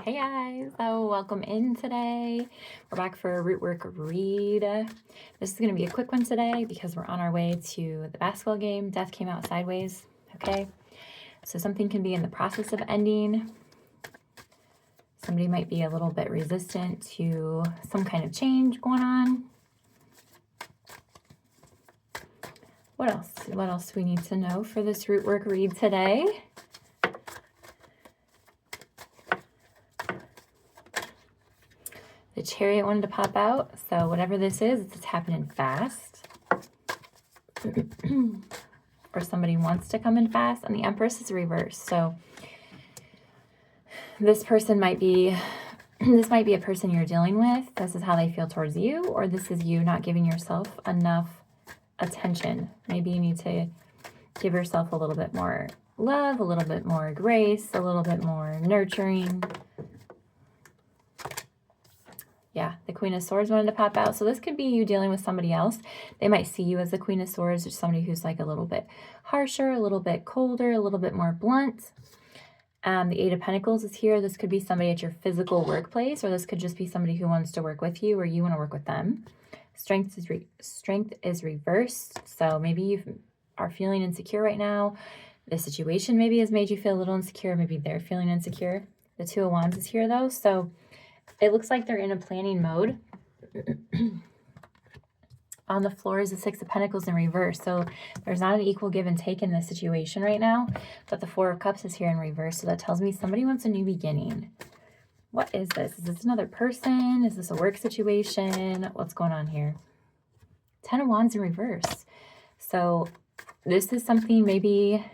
Hey guys, so welcome in today. We're back for a root work read. This is going to be a quick one today because we're on our way to the basketball game. Death came out sideways, okay? So something can be in the process of ending. Somebody might be a little bit resistant to some kind of change going on. What else? What else do we need to know for this root work read today? The Chariot wanted to pop out, so whatever this is, it's happening fast. Or somebody wants to come in fast, and the Empress is reversed. So this person might be, this might be a person you're dealing with. This is how they feel towards you, or this is you not giving yourself enough attention. Maybe you need to give yourself a little bit more love, a little bit more grace, a little bit more nurturing. Yeah, the Queen of Swords wanted to pop out. So this could be you dealing with somebody else. They might see you as the Queen of Swords, or somebody who's like a little bit harsher, a little bit colder, a little bit more blunt. The Eight of Pentacles is here. This could be somebody at your physical workplace, or this could just be somebody who wants to work with you, or you want to work with them. Strength is reversed. So maybe you are feeling insecure right now. The situation maybe has made you feel a little insecure. Maybe they're feeling insecure. The Two of Wands is here though. So it looks like they're in a planning mode. On the floor is the Six of Pentacles in reverse. So there's not an equal give and take in this situation right now. But the Four of Cups is here in reverse. So that tells me somebody wants a new beginning. What is this? Is this another person? Is this a work situation? What's going on here? Ten of Wands in reverse. So this is something maybe...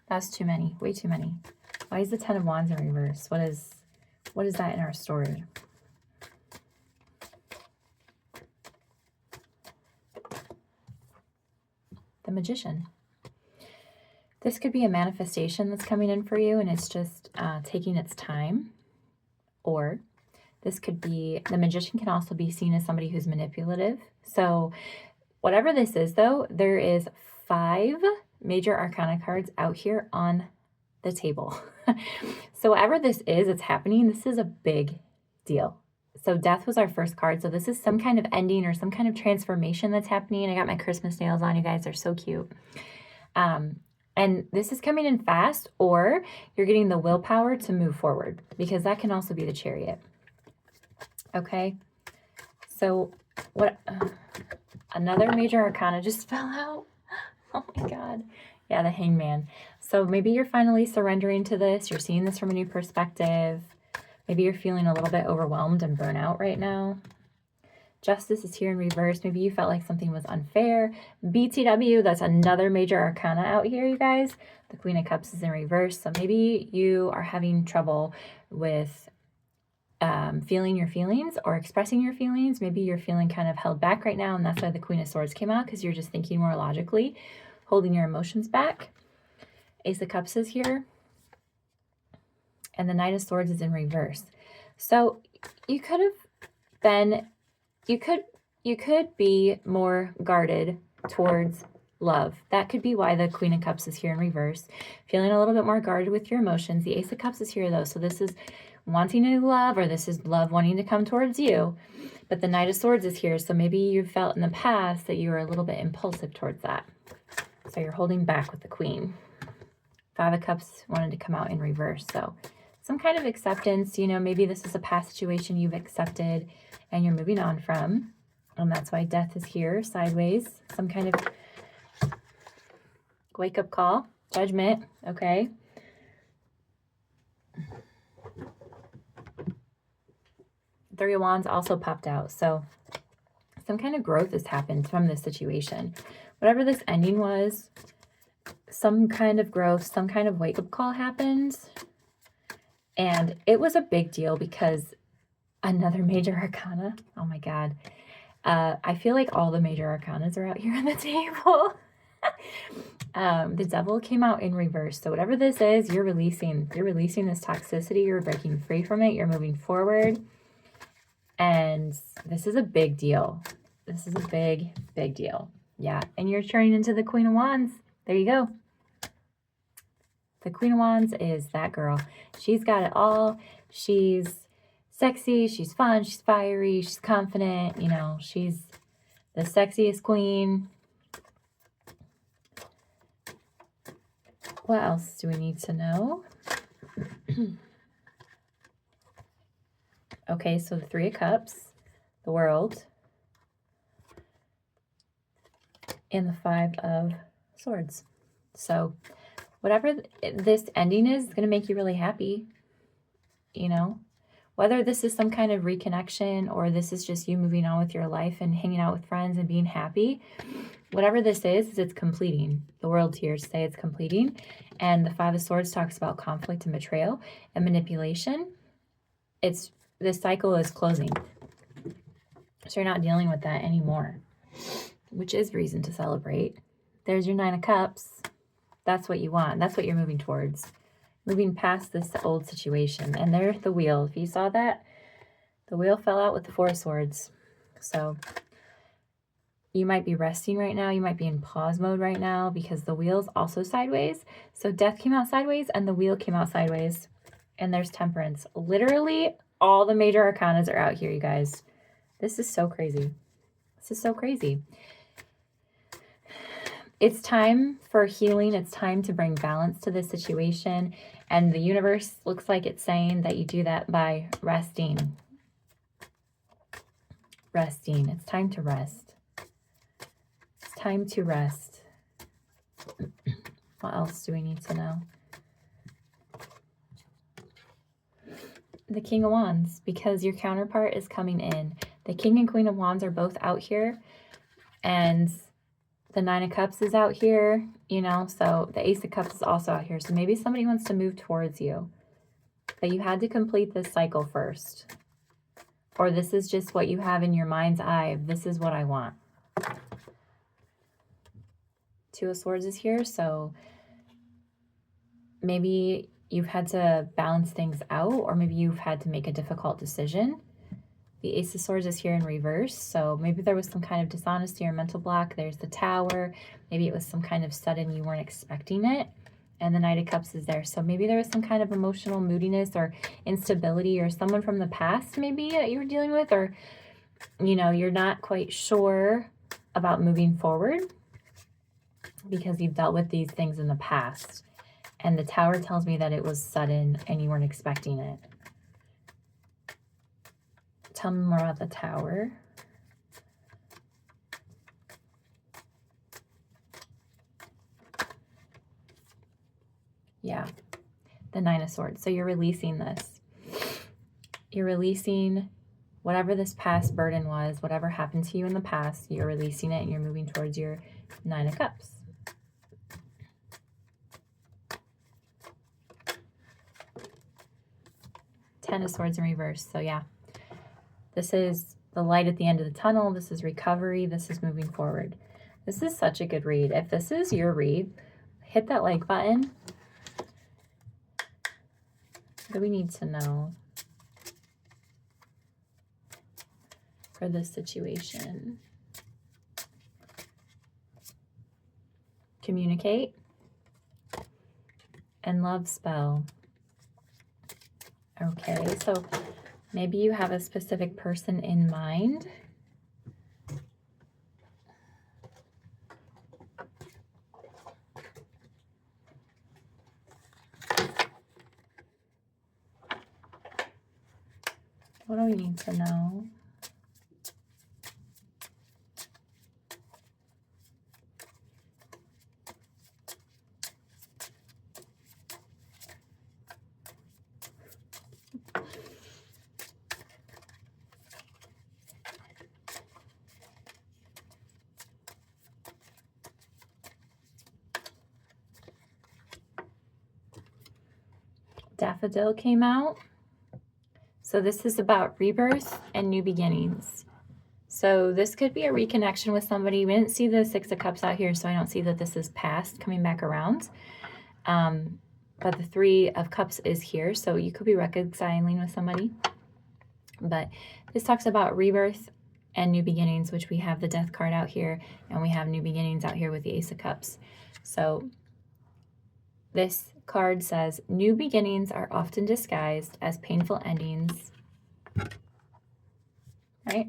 That's too many, way too many. Why is the Ten of Wands in reverse? What is that in our story? The Magician. This could be a manifestation that's coming in for you, and it's just taking its time. Or this could be, the Magician can also be seen as somebody who's manipulative. So whatever this is though, there is 5 major arcana cards out here on the table. So whatever this is, it's happening. This is a big deal. So Death was our first card. So this is some kind of ending or some kind of transformation that's happening. I got my Christmas nails on, you guys. They're so cute. And this is coming in fast, or you're getting the willpower to move forward, because that can also be the Chariot. Okay. So what, another major arcana just fell out. Oh my God. Yeah, the Hangman. So maybe you're finally surrendering to this. You're seeing this from a new perspective. Maybe you're feeling a little bit overwhelmed and burnout right now. Justice is here in reverse. Maybe you felt like something was unfair. BTW, that's another major arcana out here, you guys. The Queen of Cups is in reverse. So maybe you are having trouble with feeling your feelings or expressing your feelings. Maybe you're feeling kind of held back right now, and that's why the Queen of Swords came out, because you're just thinking more logically, holding your emotions back. Ace of Cups is here, and the Knight of Swords is in reverse. So you could have been, you could be more guarded towards love. That could be why the Queen of Cups is here in reverse. Feeling a little bit more guarded with your emotions. The Ace of Cups is here though, so this is wanting new love, or this is love wanting to come towards you. But the Knight of Swords is here, so maybe you felt in the past that you were a little bit impulsive towards that. So you're holding back with the Queen. Five of Cups wanted to come out in reverse, so some kind of acceptance. You know, maybe this is a past situation you've accepted and you're moving on from. And that's why Death is here sideways. Some kind of wake-up call, judgment, okay? Three of Wands also popped out. So some kind of growth has happened from this situation. Whatever this ending was, some kind of growth, some kind of wake-up call happened. And it was a big deal because another major arcana. Oh my God. I feel like all the major arcanas are out here on the table. The Devil came out in reverse. So whatever this is, you're releasing this toxicity. You're breaking free from it. You're moving forward. And this is a big deal. This is a big, big deal. Yeah, and you're turning into the Queen of Wands. There you go. The Queen of Wands is that girl. She's got it all. She's sexy, she's fun, she's fiery, she's confident. You know, she's the sexiest queen. What else do we need to know? Okay, so the Three of Cups, the World, and the Five of Swords. So whatever this ending is going to make you really happy, you know, whether this is some kind of reconnection or this is just you moving on with your life and hanging out with friends and being happy. Whatever this is it's completing. The World here say it's completing. And the Five of Swords talks about conflict and betrayal and manipulation. This cycle is closing. So you're not dealing with that anymore, which is reason to celebrate. There's your Nine of Cups. That's what you want. That's what you're moving towards. Moving past this old situation. And there's the wheel. If you saw that, the wheel fell out with the Four of Swords. So you might be resting right now. You might be in pause mode right now because the wheel's also sideways. So Death came out sideways and the wheel came out sideways. And there's Temperance. Literally all the major arcanas are out here, you guys. This is so crazy. This is so crazy. It's time for healing. It's time to bring balance to this situation. And the universe looks like it's saying that you do that by resting. Resting. It's time to rest. It's time to rest. What else do we need to know? The King of Wands, because your counterpart is coming in. The King and Queen of Wands are both out here. And the Nine of Cups is out here, you know, so the Ace of Cups is also out here. So maybe somebody wants to move towards you, but you had to complete this cycle first. Or this is just what you have in your mind's eye. This is what I want. Two of Swords is here, so maybe you've had to balance things out, or maybe you've had to make a difficult decision. The Ace of Swords is here in reverse, so maybe there was some kind of dishonesty or mental block. There's the Tower. Maybe it was some kind of sudden, you weren't expecting it. And the Knight of Cups is there. So maybe there was some kind of emotional moodiness or instability, or someone from the past maybe that you were dealing with, or, you know, you're not quite sure about moving forward because you've dealt with these things in the past. And the Tower tells me that it was sudden and you weren't expecting it. Tell me more about the Tower. Yeah, the Nine of Swords. So you're releasing this. You're releasing whatever this past burden was, whatever happened to you in the past, you're releasing it and you're moving towards your Nine of Cups. Ten of Swords in reverse. So yeah, this is the light at the end of the tunnel. This is recovery. This is moving forward. This is such a good read. If this is your read, hit that like button. What do we need to know for this situation? Communicate and love spell. Okay, so maybe you have a specific person in mind. What do we need to know? Daffodil came out. So this is about rebirth and new beginnings. So this could be a reconnection with somebody. We didn't see the Six of Cups out here, so I don't see that this is past coming back around. But the Three of Cups is here, so you could be reconciling with somebody. But this talks about rebirth and new beginnings, which we have the Death card out here, and we have new beginnings out here with the Ace of Cups. So this card says, new beginnings are often disguised as painful endings, right?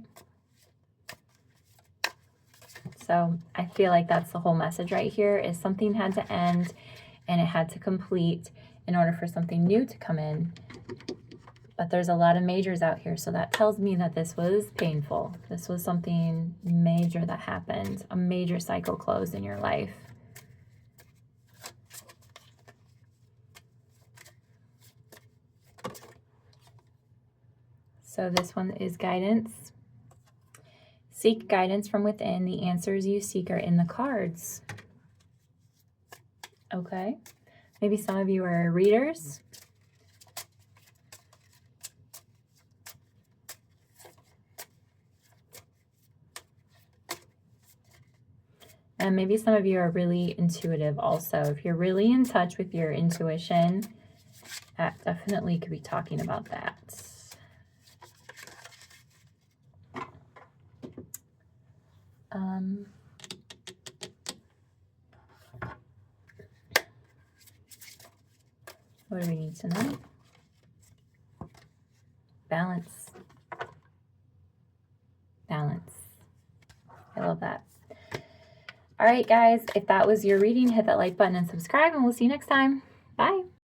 So I feel like that's the whole message right here, is something had to end and it had to complete in order for something new to come in. But there's a lot of majors out here, so that tells me that this was painful. This was something major that happened, a major cycle closed in your life. So this one is guidance. Seek guidance from within. The answers you seek are in the cards. Okay. Maybe some of you are readers. And maybe some of you are really intuitive also. If you're really in touch with your intuition, that definitely could be talking about that. What do we need tonight? Balance. Balance. I love that. All right, guys, if that was your reading, hit that like button and subscribe, and we'll see you next time. Bye.